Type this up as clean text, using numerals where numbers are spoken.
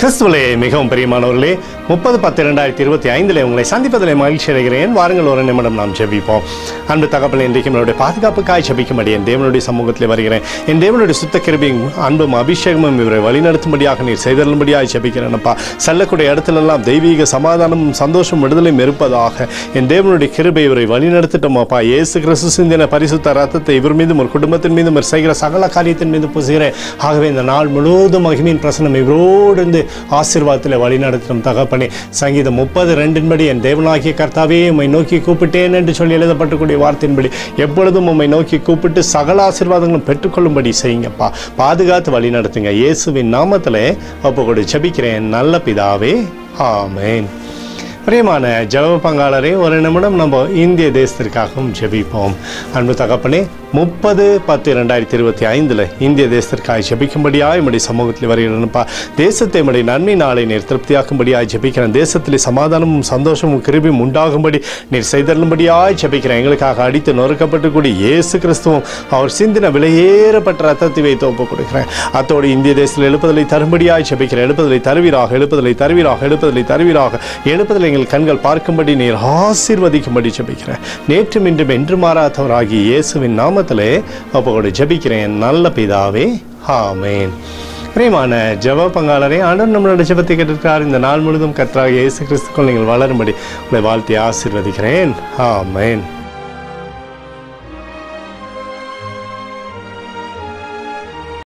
கிறிஸ்துவிலே மிகவும் பிரியமானவர்களே, 30/10/2025 உங்களை சந்திப்பதிலே மகிழ்ச்சி அடைகிறேன். வாருங்கள், ஒரு நிமிடம் நாம் ஜெபிப்போம். அன்பு தகப்பனே, இன்றைக்கு என்னுடைய பாதுகாப்புக்காய் ஜெபிக்கும்படி என் தேவனுடைய சமூகத்தில் வருகிறேன். என் தேவனுடைய சுத்த கிருபையும் அன்பும் அபிஷேகமும் இவரை வழிநடத்தும்படியாக நீர் செய்தருளும்படியாக ஜெபிக்கிறேன்ப்பா. செல்லக்கூடிய இடத்துலெல்லாம் தெய்வீக சமாதானமும் சந்தோஷம் விடுதலையும் இருப்பதாக என் தேவனுடைய கிருபை இவரை வழிநடத்திட்டோமாப்பா. இயேசு கிறிஸ்து சிந்தின பரிசுத்த ரத்தத்தை இவர் மீதும் ஒரு குடும்பத்தின் மீதும் செய்கிற சகல காரியத்தின் மீது பூசுகிறேன். ஆகவே இந்த நாள் முழுவதும் மகிமையின் பிரசனம் இவரோடு இருந்து ஆசீர்வாதத்தில் வழி நடத்தும் தகப்பனே. சங்கீதம் 30:2 என் தேவனாகிய கர்த்தாவே, உம்மை நோக்கி கூப்பிட்டேன் என்று சொல்லி எழுதப்பட்டக்கூடிய வார்த்தையின்படி எப்பொழுதும் உம்மை நோக்கி கூப்பிட்டு சகல ஆசீர்வாதங்களும் பெற்றுக்கொள்ளும்படி செய்யுங்கப்பா. பாதுகாத்து வழி நடத்துங்க. இயேசுவின் நாமத்திலே ஒப்புக்கொடு ஜெபிக்கிறேன் நல்ல பிதாவே, ஆமென். பிரியமான ஜெப பங்காளரே, ஒரு நிமிடம் நம்ம இந்திய தேசத்திற்காகவும் ஜெபிப்போம். அன்பு தகப்பனே, 30/10/2025 இந்திய தேசத்திற்காக ஜெபிக்கும்படியாக என்னுடைய சமூகத்தில் வருகிறேன்ப்பா. தேசத்தை என்னுடைய நன்மை நாளை நீர் திருப்தியாக்கும்படியாக ஜெபிக்கிறேன். தேசத்தில் சமாதானமும் சந்தோஷமும் கிருபையும் உண்டாகும்படி நீர் செய்தருளும்படியாக ஜெபிக்கிறேன். எங்களுக்காக அடித்து நொறுக்கப்பட்டு கூடிய இயேசு கிறிஸ்துவும் அவர் சிந்தின விலையேறப்பட்ட ரத்தத்தை வைத்து ஒப்புக் கொடுக்கிறேன். அத்தோடு இந்திய தேசத்தில் எழுப்புதலை தரும்படியாக ஜெபிக்கிறேன். எழுப்புதலை தருவீராக, எழுப்புதலை தருவீராக, எழுப்புதலை தருவீராக. எழுப்புதலை எங்கள் கண்கள் பார்க்கும்படி நீர் ஆசீர்வதிக்கும்படி ஜெபிக்கிறேன். நேற்றும் இன்றும் என்று மாறாதவராகி இயேசுவின் நாமத்திலே ஒப்புக்கொடு ஜெபிக்கிறேன் நல்ல பிதாவே, ஆமென். பிரியமான ஜெப பங்காளரே, ஆண்டவர் நம்மளுடைய ஜெபத்தை கேட்டிருக்கிறார். இந்த நாள் முழுவதும் கர்த்தராகிய இயேசு கிறிஸ்துக்குள் நீங்கள் வளரும்படி உங்களை வாழ்த்தி ஆசீர்வதிக்கிறேன். ஆமென்.